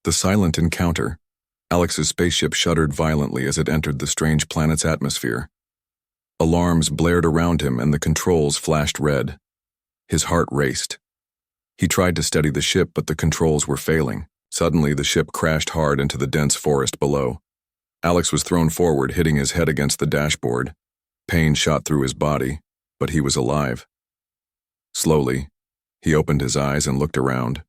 The silent encounter. Alex's spaceship shuddered violently as it entered the strange planet's atmosphere. Alarms blared around him and the controls flashed red. His heart raced. He tried to steady the ship, but the controls were failing. Suddenly, the ship crashed hard into the dense forest below. Alex was thrown forward, hitting his head against the dashboard. Pain shot through his body, but he was alive. Slowly, he opened his eyes and looked around.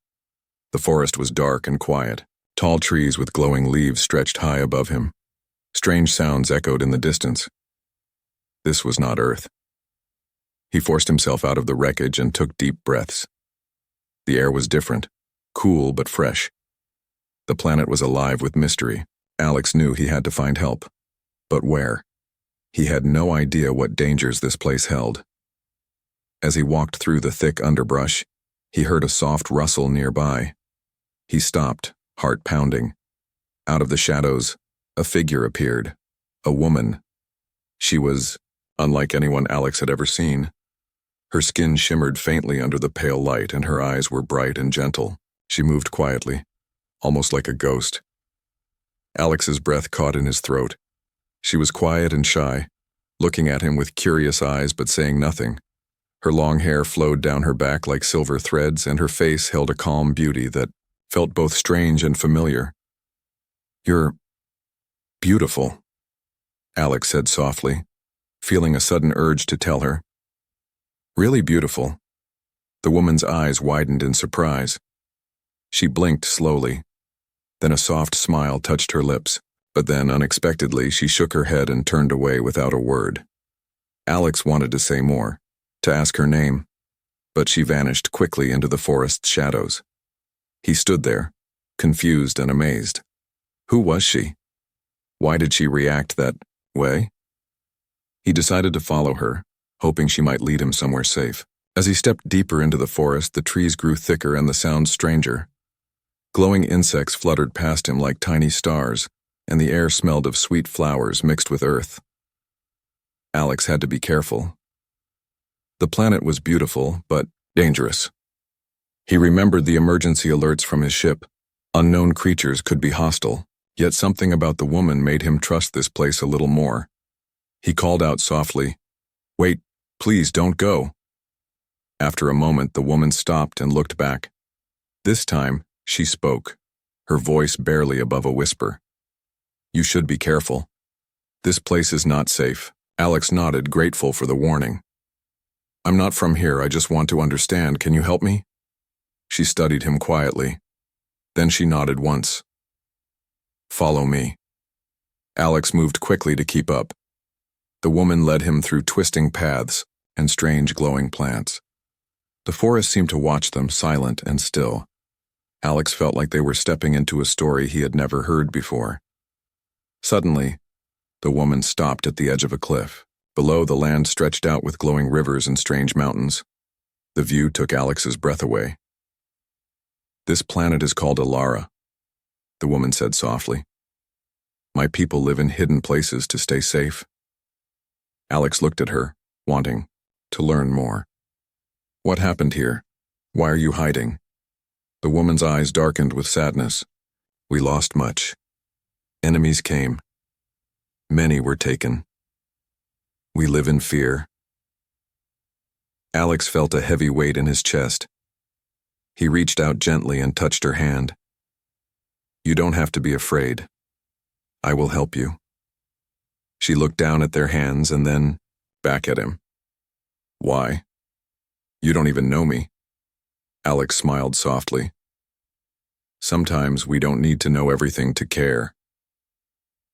The forest was dark and quiet. Tall trees with glowing leaves stretched high above him. Strange sounds echoed in the distance. This was not Earth. He forced himself out of the wreckage and took deep breaths. The air was different, cool but fresh. The planet was alive with mystery. Alex knew he had to find help. But where? He had no idea what dangers this place held. As he walked through the thick underbrush, he heard a soft rustle nearby. He stopped, heart pounding. Out of the shadows, a figure appeared. A woman. She was unlike anyone Alex had ever seen. Her skin shimmered faintly under the pale light, and her eyes were bright and gentle. She moved quietly, almost like a ghost. Alex's breath caught in his throat. She was quiet and shy, looking at him with curious eyes but saying nothing. Her long hair flowed down her back like silver threads, and her face held a calm beauty that felt both strange and familiar. "You're beautiful," Alex said softly, feeling a sudden urge to tell her. "Really beautiful." The woman's eyes widened in surprise. She blinked slowly. Then a soft smile touched her lips, but then, unexpectedly, she shook her head and turned away without a word. Alex wanted to say more, to ask her name, but she vanished quickly into the forest's shadows. He stood there, confused and amazed. Who was she? Why did she react that way? He decided to follow her, hoping she might lead him somewhere safe. As he stepped deeper into the forest, the trees grew thicker and the sounds stranger. Glowing insects fluttered past him like tiny stars, and the air smelled of sweet flowers mixed with earth. Alex had to be careful. The planet was beautiful, but dangerous. He remembered the emergency alerts from his ship. Unknown creatures could be hostile, yet something about the woman made him trust this place a little more. He called out softly, "Wait, please don't go." After a moment, the woman stopped and looked back. This time, she spoke, her voice barely above a whisper. "You should be careful. This place is not safe." Alex nodded, grateful for the warning. "I'm not from here, I just want to understand. Can you help me?" She studied him quietly. Then she nodded once. "Follow me." Alex moved quickly to keep up. The woman led him through twisting paths and strange glowing plants. The forest seemed to watch them, silent and still. Alex felt like they were stepping into a story he had never heard before. Suddenly, the woman stopped at the edge of a cliff. Below, the land stretched out with glowing rivers and strange mountains. The view took Alex's breath away. "This planet is called Alara," the woman said softly. "My people live in hidden places to stay safe." Alex looked at her, wanting to learn more. "What happened here? Why are you hiding?" The woman's eyes darkened with sadness. "We lost much. Enemies came. Many were taken. We live in fear." Alex felt a heavy weight in his chest. He reached out gently and touched her hand. "You don't have to be afraid. I will help you." She looked down at their hands and then back at him. "Why? You don't even know me." Alex smiled softly. "Sometimes we don't need to know everything to care."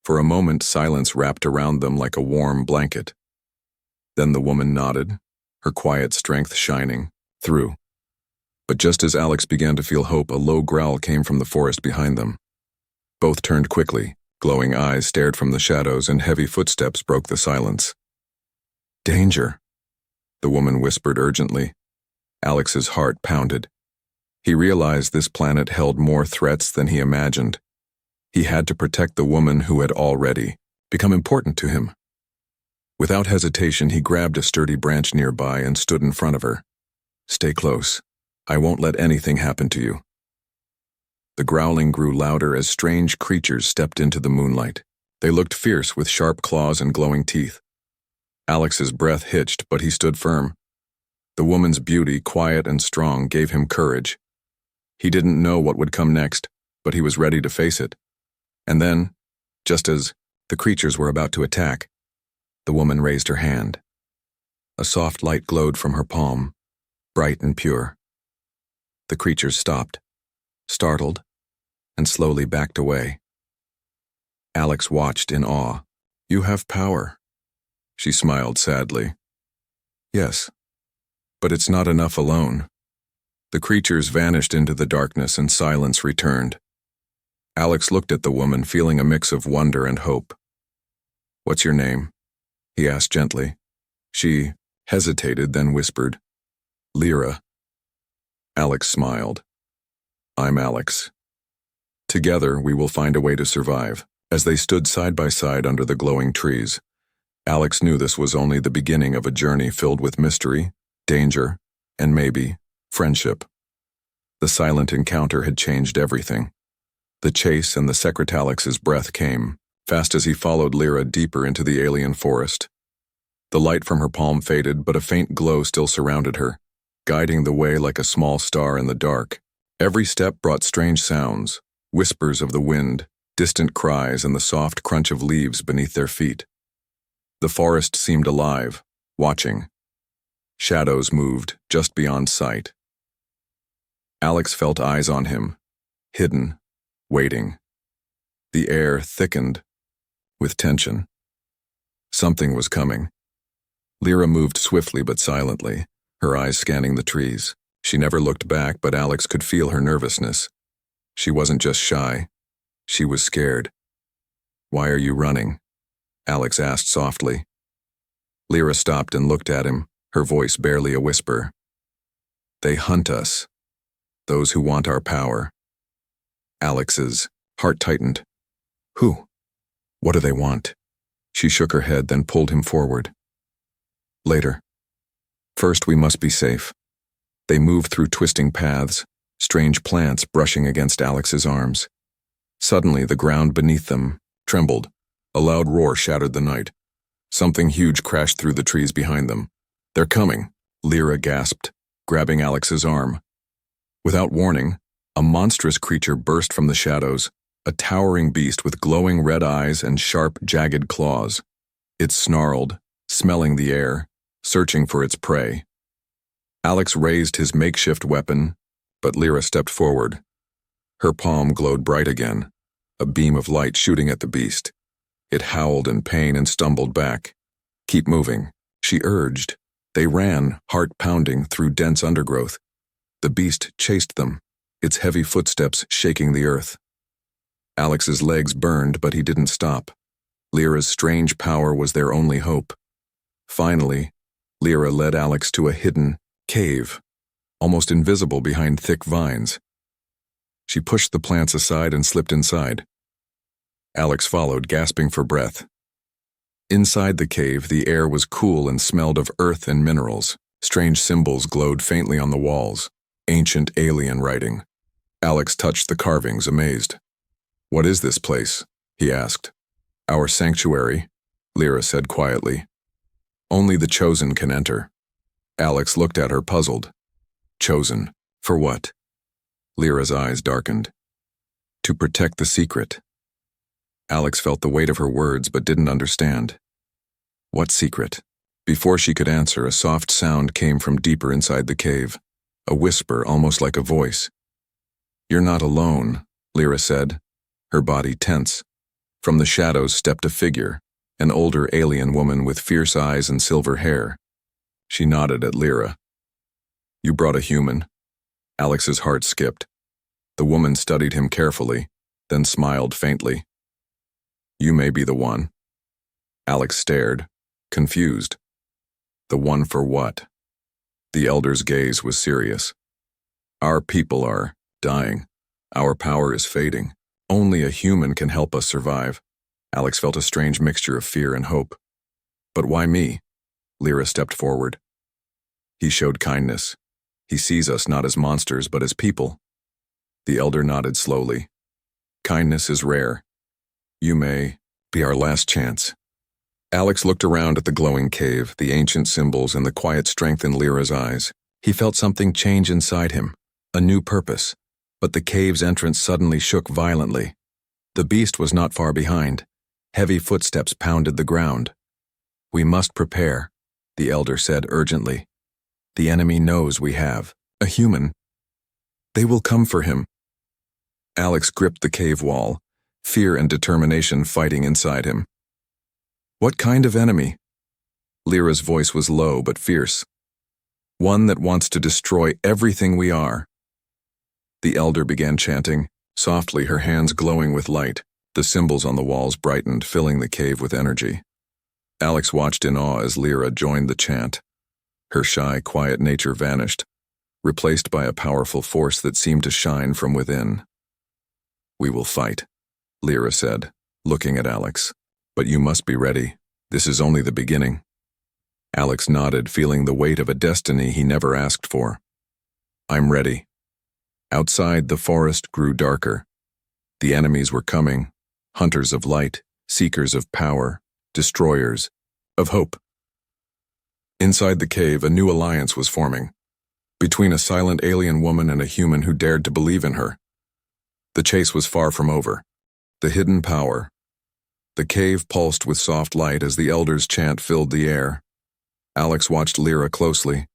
For a moment, silence wrapped around them like a warm blanket. Then the woman nodded, her quiet strength shining through. But just as Alex began to feel hope, a low growl came from the forest behind them. Both turned quickly, glowing eyes stared from the shadows, and heavy footsteps broke the silence. "Danger," the woman whispered urgently. Alex's heart pounded. He realized this planet held more threats than he imagined. He had to protect the woman who had already become important to him. Without hesitation, he grabbed a sturdy branch nearby and stood in front of her. "Stay close. I won't let anything happen to you." The growling grew louder as strange creatures stepped into the moonlight. They looked fierce with sharp claws and glowing teeth. Alex's breath hitched, but he stood firm. The woman's beauty, quiet and strong, gave him courage. He didn't know what would come next, but he was ready to face it. And then, just as the creatures were about to attack, the woman raised her hand. A soft light glowed from her palm, bright and pure. The creatures stopped, startled, and slowly backed away. Alex watched in awe. "You have power." She smiled sadly. "Yes, but it's not enough alone." The creatures vanished into the darkness and silence returned. Alex looked at the woman, feeling a mix of wonder and hope. "What's your name?" he asked gently. She hesitated, then whispered, "Lyra." Alex smiled. "I'm Alex. Together we will find a way to survive." As they stood side by side under the glowing trees, Alex knew this was only the beginning of a journey filled with mystery, danger, and maybe friendship. The silent encounter had changed everything. The chase and the secret Alex's breath came, fast as he followed Lyra deeper into the alien forest. The light from her palm faded, but a faint glow still surrounded her, guiding the way like a small star in the dark. Every step brought strange sounds, whispers of the wind, distant cries, and the soft crunch of leaves beneath their feet. The forest seemed alive, watching. Shadows moved just beyond sight. Alex felt eyes on him, hidden, waiting. The air thickened with tension. Something was coming. Lyra moved swiftly but silently, her eyes scanning the trees. She never looked back, but Alex could feel her nervousness. She wasn't just shy. She was scared. "Why are you running?" Alex asked softly. Lyra stopped and looked at him, her voice barely a whisper. "They hunt us. Those who want our power." Alex's heart tightened. "Who? What do they want?" She shook her head, then pulled him forward. "Later. First, we must be safe." They moved through twisting paths, strange plants brushing against Alex's arms. Suddenly, the ground beneath them trembled. A loud roar shattered the night. Something huge crashed through the trees behind them. "They're coming," Lyra gasped, grabbing Alex's arm. Without warning, a monstrous creature burst from the shadows, a towering beast with glowing red eyes and sharp, jagged claws. It snarled, smelling the air, searching for its prey. Alex raised his makeshift weapon, but Lyra stepped forward. Her palm glowed bright again, a beam of light shooting at the beast. It howled in pain and stumbled back. "Keep moving," she urged. They ran, heart pounding, through dense undergrowth. The beast chased them, its heavy footsteps shaking the earth. Alex's legs burned, but he didn't stop. Lyra's strange power was their only hope. Finally, Lyra led Alex to a hidden cave, almost invisible behind thick vines. She pushed the plants aside and slipped inside. Alex followed, gasping for breath. Inside the cave, the air was cool and smelled of earth and minerals. Strange symbols glowed faintly on the walls, ancient alien writing. Alex touched the carvings, amazed. "What is this place?" he asked. "Our sanctuary," Lyra said quietly. "Only the chosen can enter." Alex looked at her, puzzled. "Chosen? For what?" Lyra's eyes darkened. "To protect the secret." Alex felt the weight of her words but didn't understand. "What secret?" Before she could answer, a soft sound came from deeper inside the cave, a whisper almost like a voice. "You're not alone," Lyra said, her body tense. From the shadows stepped a figure, an older alien woman with fierce eyes and silver hair. She nodded at Lyra. "You brought a human?" Alex's heart skipped. The woman studied him carefully, then smiled faintly. "You may be the one." Alex stared, confused. "The one for what?" The elder's gaze was serious. "Our people are dying. Our power is fading. Only a human can help us survive." Alex felt a strange mixture of fear and hope. "But why me?" Lyra stepped forward. "He showed kindness. He sees us not as monsters but as people." The elder nodded slowly. Kindness is rare. You may be our last chance. Alex looked around at the glowing cave, the ancient symbols, and the quiet strength in Lyra's eyes. He felt something change inside him, a new purpose. But the cave's entrance suddenly shook violently. The beast was not far behind. Heavy footsteps pounded the ground. We must prepare, the elder said urgently. The enemy knows we have a human. They will come for him. Alex gripped the cave wall, fear and determination fighting inside him. What kind of enemy? Lyra's voice was low but fierce. One that wants to destroy everything we are. The elder began chanting, softly, her hands glowing with light. The symbols on the walls brightened, filling the cave with energy. Alex watched in awe as Lyra joined the chant. Her shy, quiet nature vanished, replaced by a powerful force that seemed to shine from within. We will fight, Lyra said, looking at Alex. But you must be ready. This is only the beginning. Alex nodded, feeling the weight of a destiny he never asked for. I'm ready. Outside, the forest grew darker. The enemies were coming, hunters of light, seekers of power, destroyers of hope. Inside the cave, a new alliance was forming, between a silent alien woman and a human who dared to believe in her. The chase was far from over. The hidden power. The cave pulsed with soft light as the elder's chant filled the air. Alex watched Lyra closely.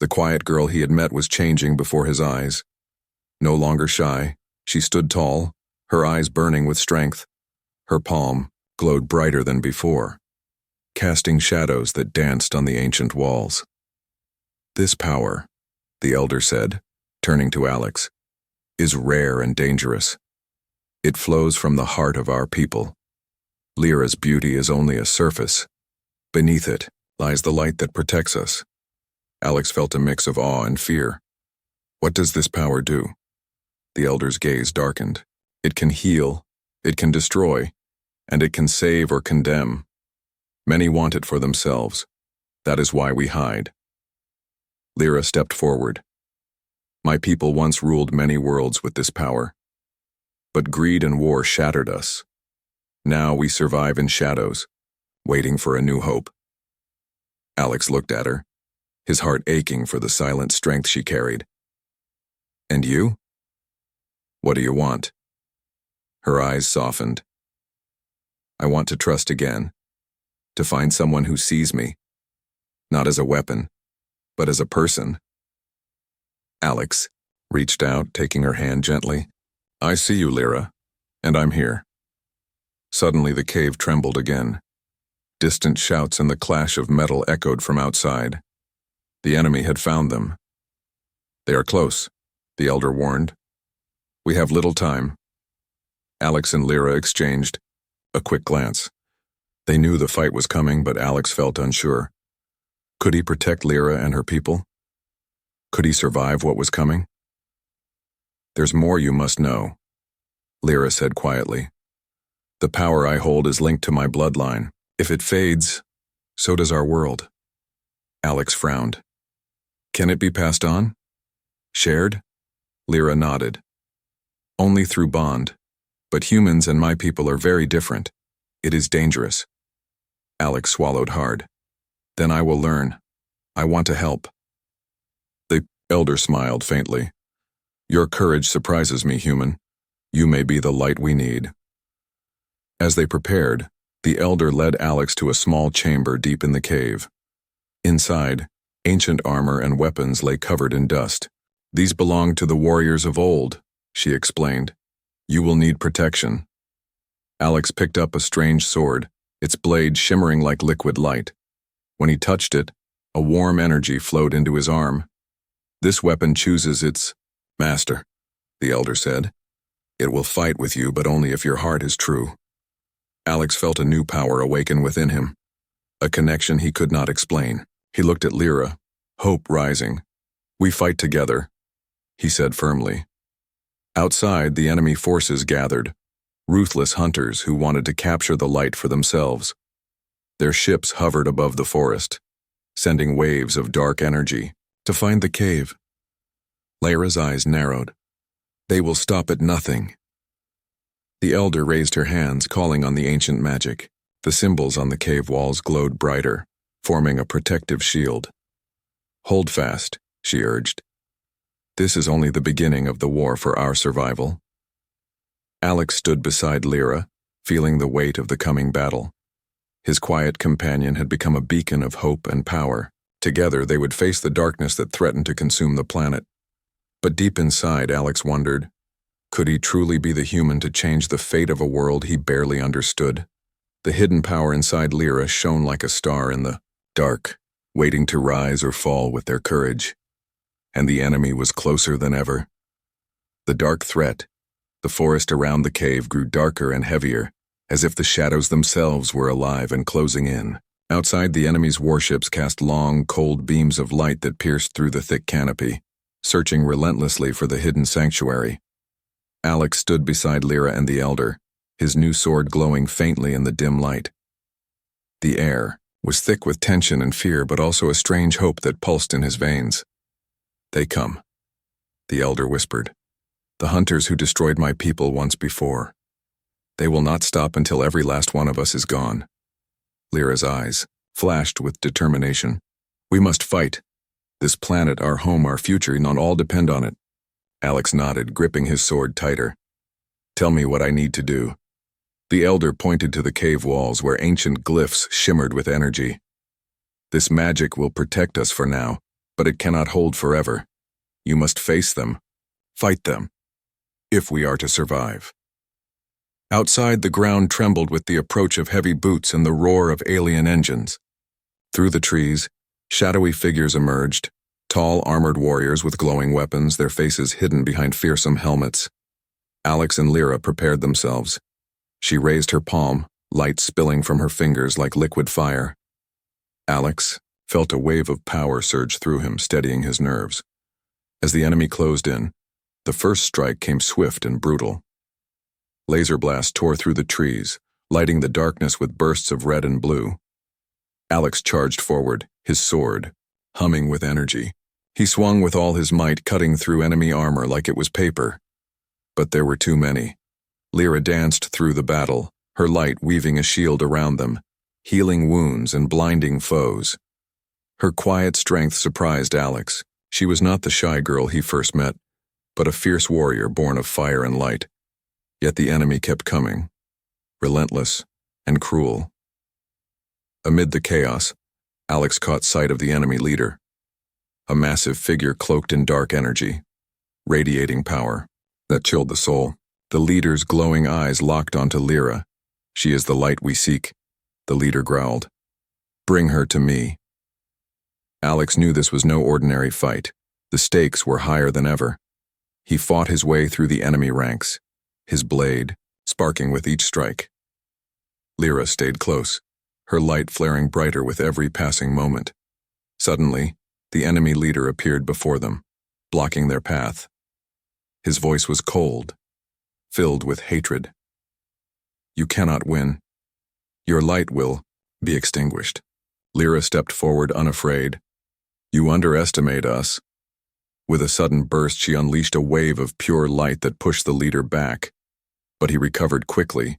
The quiet girl he had met was changing before his eyes. No longer shy, she stood tall, her eyes burning with strength. Her palm glowed brighter than before, casting shadows that danced on the ancient walls. This power, the elder said, turning to Alex, is rare and dangerous. It flows from the heart of our people. Lyra's beauty is only a surface. Beneath it lies the light that protects us. Alex felt a mix of awe and fear. What does this power do? The elder's gaze darkened. It can heal, it can destroy, and it can save or condemn. Many want it for themselves. That is why we hide. Lyra stepped forward. My people once ruled many worlds with this power. But greed and war shattered us. Now we survive in shadows, waiting for a new hope. Alex looked at her, his heart aching for the silent strength she carried. And you? What do you want? Her eyes softened. I want to trust again, to find someone who sees me, not as a weapon, but as a person. Alex reached out, taking her hand gently. I see you, Lyra, and I'm here. Suddenly the cave trembled again. Distant shouts and the clash of metal echoed from outside. The enemy had found them. They are close, the elder warned. We have little time. Alex and Lyra exchanged a quick glance. They knew the fight was coming, but Alex felt unsure. Could he protect Lyra and her people? Could he survive what was coming? There's more you must know, Lyra said quietly. The power I hold is linked to my bloodline. If it fades, so does our world. Alex frowned. Can it be passed on? Shared? Lyra nodded. Only through bond. But humans and my people are very different. It is dangerous. Alex swallowed hard. Then I will learn. I want to help. The elder smiled faintly. Your courage surprises me, human. You may be the light we need. As they prepared, the elder led Alex to a small chamber deep in the cave. Inside, ancient armor and weapons lay covered in dust. These belonged to the warriors of old, she explained. You will need protection. Alex picked up a strange sword, its blade shimmering like liquid light. When he touched it, a warm energy flowed into his arm. This weapon chooses its master, the elder said. It will fight with you, but only if your heart is true. Alex felt a new power awaken within him, a connection he could not explain. He looked at Lyra, hope rising. We fight together, he said firmly. Outside, the enemy forces gathered, ruthless hunters who wanted to capture the light for themselves. Their ships hovered above the forest, sending waves of dark energy to find the cave. Lyra's eyes narrowed. They will stop at nothing. The elder raised her hands, calling on the ancient magic. The symbols on the cave walls glowed brighter, forming a protective shield. Hold fast, she urged. This is only the beginning of the war for our survival. Alex stood beside Lyra, feeling the weight of the coming battle. His quiet companion had become a beacon of hope and power. Together they would face the darkness that threatened to consume the planet. But deep inside, Alex wondered, could he truly be the human to change the fate of a world he barely understood? The hidden power inside Lyra shone like a star in the dark, waiting to rise or fall with their courage. And the enemy was closer than ever. The dark threat, the forest around the cave, grew darker and heavier, as if the shadows themselves were alive and closing in. Outside, the enemy's warships cast long, cold beams of light that pierced through the thick canopy, searching relentlessly for the hidden sanctuary. Alex stood beside Lyra and the elder, his new sword glowing faintly in the dim light. The air was thick with tension and fear, but also a strange hope that pulsed in his veins. They come, the elder whispered. The hunters who destroyed my people once before. They will not stop until every last one of us is gone. Lyra's eyes flashed with determination. We must fight. This planet, our home, our future, not all depend on it. Alex nodded, gripping his sword tighter. Tell me what I need to do. The elder pointed to the cave walls where ancient glyphs shimmered with energy. This magic will protect us for now, but it cannot hold forever. You must face them, fight them, if we are to survive. Outside, the ground trembled with the approach of heavy boots and the roar of alien engines. Through the trees, shadowy figures emerged, tall armored warriors with glowing weapons, their faces hidden behind fearsome helmets. Alex and Lyra prepared themselves. She raised her palm, light spilling from her fingers like liquid fire. Alex felt a wave of power surge through him, steadying his nerves. As the enemy closed in, the first strike came swift and brutal. Laser blasts tore through the trees, lighting the darkness with bursts of red and blue. Alex charged forward, his sword humming with energy. He swung with all his might, cutting through enemy armor like it was paper. But there were too many. Lyra danced through the battle, her light weaving a shield around them, healing wounds and blinding foes. Her quiet strength surprised Alex. She was not the shy girl he first met, but a fierce warrior born of fire and light. Yet the enemy kept coming, relentless and cruel. Amid the chaos, Alex caught sight of the enemy leader, a massive figure cloaked in dark energy, radiating power that chilled the soul. The leader's glowing eyes locked onto Lyra. She is the light we seek, the leader growled. Bring her to me. Alex knew this was no ordinary fight. The stakes were higher than ever. He fought his way through the enemy ranks, his blade sparking with each strike. Lyra stayed close, her light flaring brighter with every passing moment. Suddenly, the enemy leader appeared before them, blocking their path. His voice was cold, filled with hatred. You cannot win. Your light will be extinguished. Lyra stepped forward unafraid. You underestimate us. With a sudden burst, she unleashed a wave of pure light that pushed the leader back. But he recovered quickly,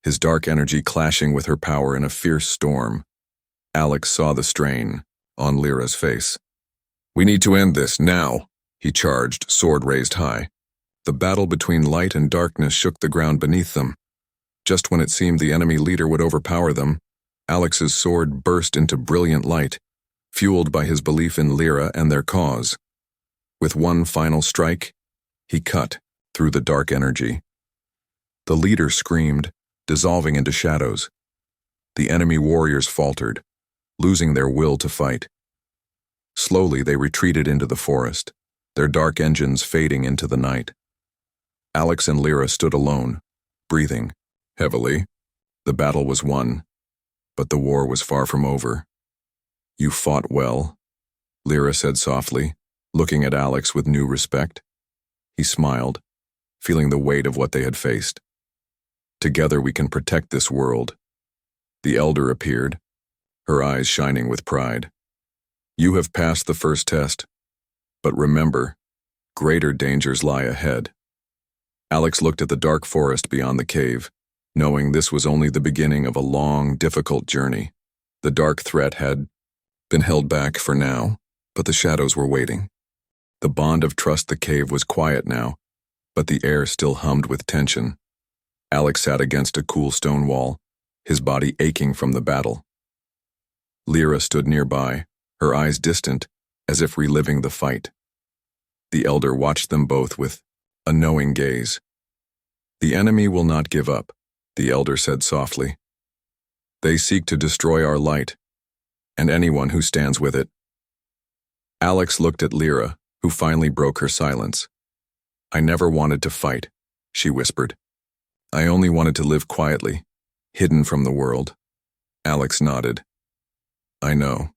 his dark energy clashing with her power in a fierce storm. Alex saw the strain on Lyra's face. We need to end this, now, he charged, sword raised high. The battle between light and darkness shook the ground beneath them. Just when it seemed the enemy leader would overpower them, Alex's sword burst into brilliant light, fueled by his belief in Lyra and their cause. With one final strike, he cut through the dark energy. The leader screamed, dissolving into shadows. The enemy warriors faltered, losing their will to fight. Slowly they retreated into the forest, their dark engines fading into the night. Alex and Lyra stood alone, breathing heavily. The battle was won, but the war was far from over. You fought well, Lyra said softly, looking at Alex with new respect. He smiled, feeling the weight of what they had faced. Together we can protect this world. The elder appeared, her eyes shining with pride. You have passed the first test, but remember, greater dangers lie ahead. Alex looked at the dark forest beyond the cave, knowing this was only the beginning of a long, difficult journey. The dark threat had been held back for now, but the shadows were waiting. The bond of trust the cave was quiet now, but the air still hummed with tension. Alex sat against a cool stone wall, his body aching from the battle. Lyra stood nearby, her eyes distant, as if reliving the fight. The elder watched them both with a knowing gaze. "The enemy will not give up," the elder said softly. "They seek to destroy our light, and anyone who stands with it." Alex looked at Lyra, who finally broke her silence. "I never wanted to fight," she whispered. "I only wanted to live quietly, hidden from the world." Alex nodded. "I know.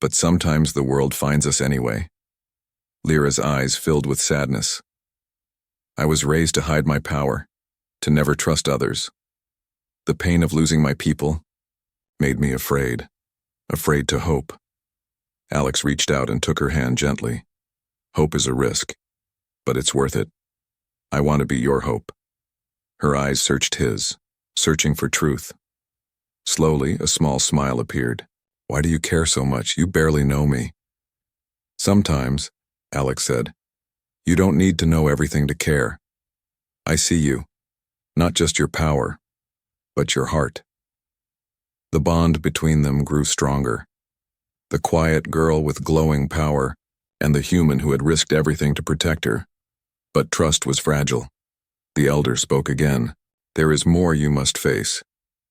But sometimes the world finds us anyway." Lyra's eyes filled with sadness. "I was raised to hide my power, to never trust others. The pain of losing my people made me afraid to hope." Alex reached out and took her hand gently. "Hope is a risk, but it's worth it. I want to be your hope." Her eyes searched his, searching for truth. Slowly, a small smile appeared. "Why do you care so much? You barely know me." "Sometimes," Alex said, "you don't need to know everything to care. I see you, not just your power, but your heart." The bond between them grew stronger. The quiet girl with glowing power, and the human who had risked everything to protect her. But trust was fragile. The elder spoke again. "There is more you must face.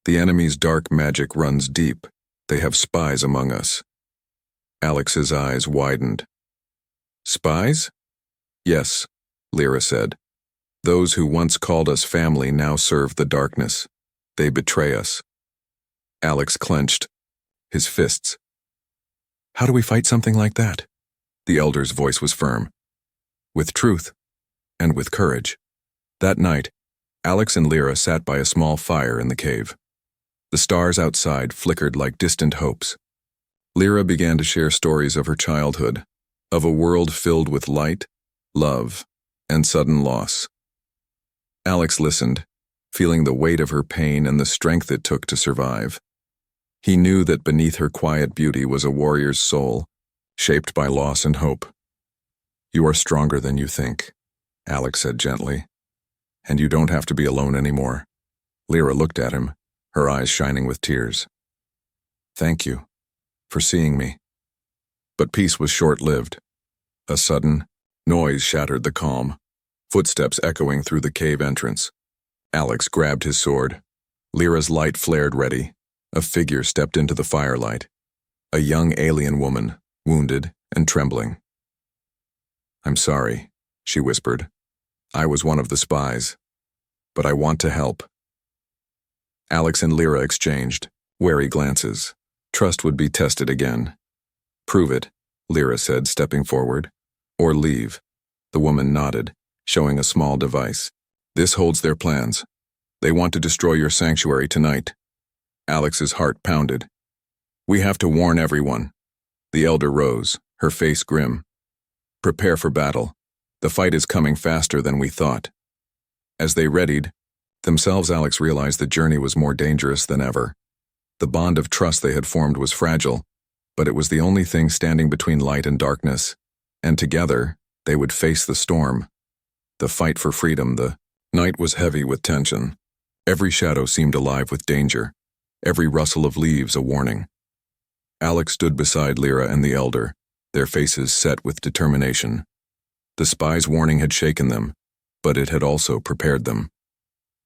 The enemy's dark magic runs deep. They have spies among us." Alex's eyes widened. "Spies?" "Yes," Lyra said. "Those who once called us family now serve the darkness. They betray us." Alex clenched his fists. "How do we fight something like that?" The elder's voice was firm. "With truth, and with courage." That night, Alex and Lyra sat by a small fire in the cave. The stars outside flickered like distant hopes. Lyra began to share stories of her childhood, of a world filled with light, love, and sudden loss. Alex listened, feeling the weight of her pain and the strength it took to survive. He knew that beneath her quiet beauty was a warrior's soul, shaped by loss and hope. "You are stronger than you think," Alex said gently. "And you don't have to be alone anymore." Lyra looked at him, her eyes shining with tears. "Thank you for seeing me." But peace was short-lived. A sudden noise shattered the calm, footsteps echoing through the cave entrance. Alex grabbed his sword. Lyra's light flared ready. A figure stepped into the firelight. A young alien woman, wounded and trembling. "I'm sorry," she whispered. "I was one of the spies, but I want to help." Alex and Lyra exchanged wary glances. Trust would be tested again. "Prove it," Lyra said, stepping forward. "Or leave." The woman nodded, showing a small device. "This holds their plans. They want to destroy your sanctuary tonight." Alex's heart pounded. "We have to warn everyone." The elder rose, her face grim. "Prepare for battle. The fight is coming faster than we thought." As they readied themselves, Alex realized the journey was more dangerous than ever. The bond of trust they had formed was fragile, but it was the only thing standing between light and darkness, and together they would face the storm. The fight for freedom. The night was heavy with tension. Every shadow seemed alive with danger, every rustle of leaves a warning. Alex stood beside Lyra and the elder, their faces set with determination. The spy's warning had shaken them, but it had also prepared them.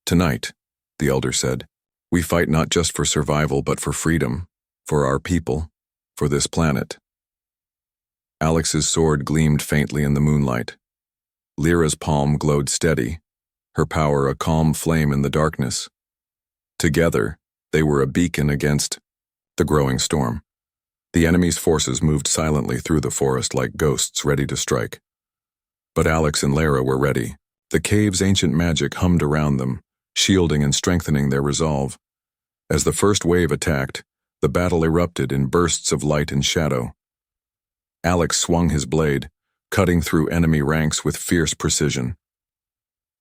"Tonight," the elder said, "we fight not just for survival but for freedom, for our people, for this planet." Alex's sword gleamed faintly in the moonlight. Lyra's palm glowed steady, her power a calm flame in the darkness. Together, they were a beacon against the growing storm. The enemy's forces moved silently through the forest like ghosts ready to strike. But Alex and Lyra were ready. The cave's ancient magic hummed around them, shielding and strengthening their resolve. As the first wave attacked, the battle erupted in bursts of light and shadow. Alex swung his blade, cutting through enemy ranks with fierce precision.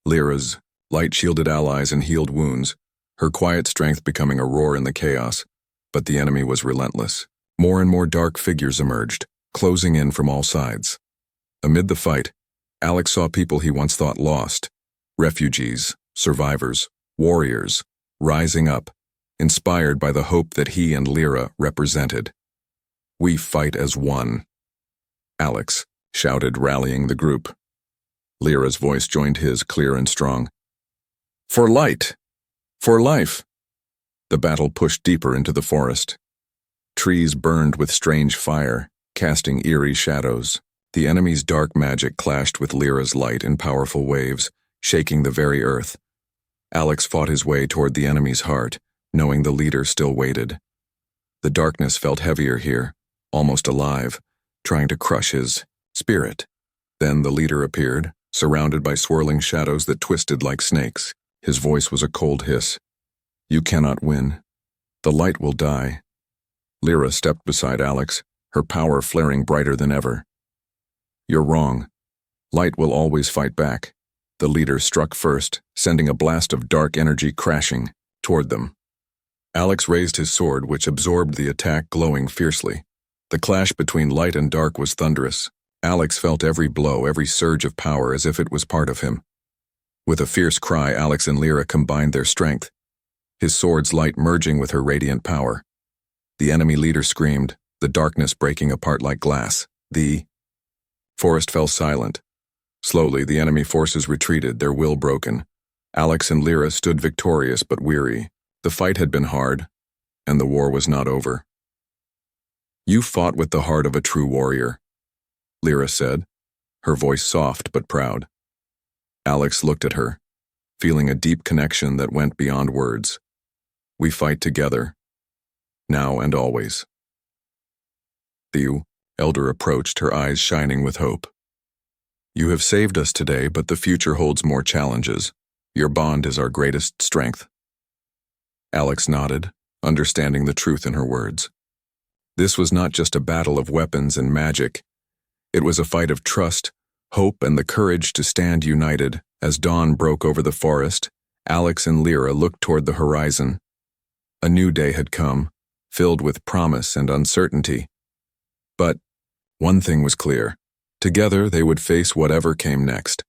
Lyra's light shielded allies and healed wounds, her quiet strength becoming a roar in the chaos, but the enemy was relentless. More and more dark figures emerged, closing in from all sides. Amid the fight, Alex saw people he once thought lost, refugees, survivors, warriors, rising up, inspired by the hope that he and Lyra represented. "We fight as one," Alex shouted, rallying the group. Lyra's voice joined his, clear and strong. "For light! For life!" The battle pushed deeper into the forest. Trees burned with strange fire, casting eerie shadows. The enemy's dark magic clashed with Lyra's light in powerful waves, shaking the very earth. Alex fought his way toward the enemy's heart, knowing the leader still waited. The darkness felt heavier here, almost alive, trying to crush his spirit. Then the leader appeared, surrounded by swirling shadows that twisted like snakes. His voice was a cold hiss. "You cannot win. The light will die." Lyra stepped beside Alex, her power flaring brighter than ever. "You're wrong. Light will always fight back." The leader struck first, sending a blast of dark energy crashing toward them. Alex raised his sword, which absorbed the attack, glowing fiercely. The clash between light and dark was thunderous. Alex felt every blow, every surge of power as if it was part of him. With a fierce cry, Alex and Lyra combined their strength, his sword's light merging with her radiant power. The enemy leader screamed, the darkness breaking apart like glass. The forest fell silent. Slowly, the enemy forces retreated, their will broken. Alex and Lyra stood victorious but weary. The fight had been hard, and the war was not over. "You fought with the heart of a true warrior," Lyra said, her voice soft but proud. Alex looked at her, feeling a deep connection that went beyond words. "We fight together, now and always." The elder approached, her eyes shining with hope. "You have saved us today, but the future holds more challenges. Your bond is our greatest strength." Alex nodded, understanding the truth in her words. This was not just a battle of weapons and magic. It was a fight of trust, hope, and the courage to stand united. As dawn broke over the forest, Alex and Lyra looked toward the horizon. A new day had come, filled with promise and uncertainty. But one thing was clear. Together they would face whatever came next.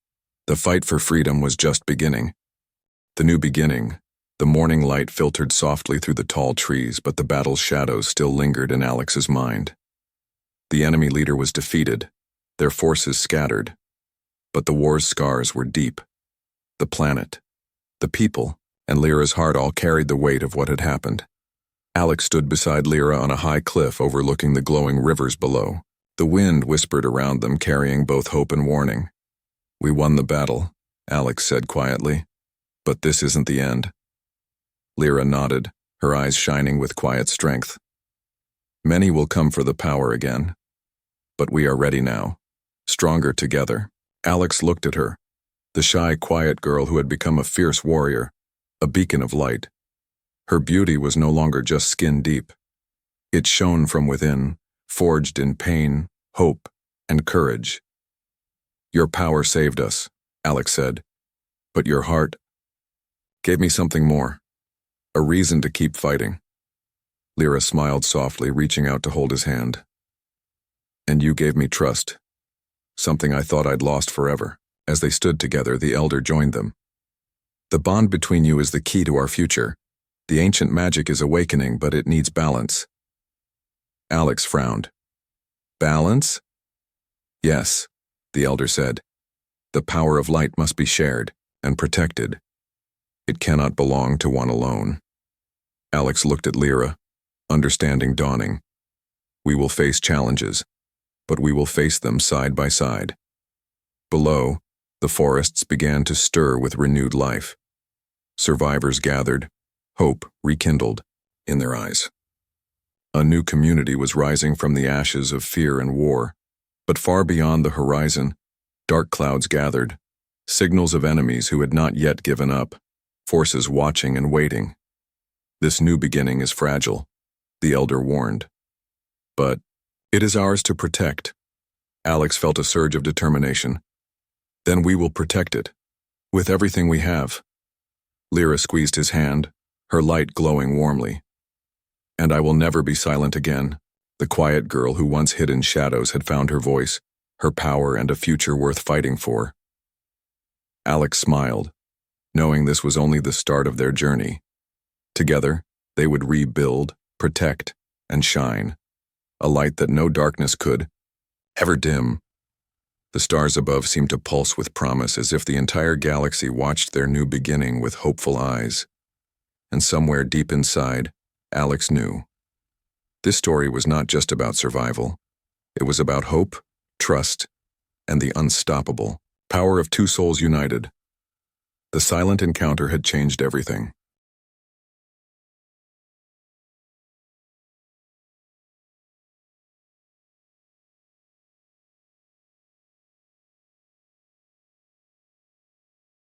The fight for freedom was just beginning. The new beginning. The morning light filtered softly through the tall trees, but the battle's shadows still lingered in Alex's mind. The enemy leader was defeated, their forces scattered. But the war's scars were deep. The planet, the people, and Lyra's heart all carried the weight of what had happened. Alex stood beside Lyra on a high cliff overlooking the glowing rivers below. The wind whispered around them, carrying both hope and warning. "We won the battle," Alex said quietly. "But this isn't the end." Lyra nodded, her eyes shining with quiet strength. "Many will come for the power again. But we are ready now, stronger together." Alex looked at her, the shy, quiet girl who had become a fierce warrior, a beacon of light. Her beauty was no longer just skin deep. It shone from within, forged in pain, hope, and courage. "Your power saved us," Alex said, "but your heart gave me something more, a reason to keep fighting." Lyra smiled softly, reaching out to hold his hand. "And you gave me trust, something I thought I'd lost forever." As they stood together, the elder joined them. "The bond between you is the key to our future. The ancient magic is awakening, but it needs balance." Alex frowned. "Balance?" "Yes," the elder said. "The power of light must be shared and protected. It cannot belong to one alone." Alex looked at Lyra, understanding dawning. "We will face challenges, but we will face them side by side." Below, the forests began to stir with renewed life. Survivors gathered, hope rekindled in their eyes. A new community was rising from the ashes of fear and war, but far beyond the horizon, dark clouds gathered, signals of enemies who had not yet given up, forces watching and waiting. "This new beginning is fragile," the elder warned. "But it is ours to protect." Alex felt a surge of determination. "Then we will protect it. With everything we have. Lyra squeezed his hand, her light glowing warmly. And I will never be silent again. The quiet girl who once hid in shadows had found her voice, her power, and a future worth fighting for. Alex smiled, knowing this was only the start of their journey. Together, they would rebuild, protect, and shine, a light that no darkness could ever dim. The stars above seemed to pulse with promise, as if the entire galaxy watched their new beginning with hopeful eyes. And somewhere deep inside, Alex knew. This story was not just about survival. It was about hope, trust, and the unstoppable power of two souls united. The silent encounter had changed everything.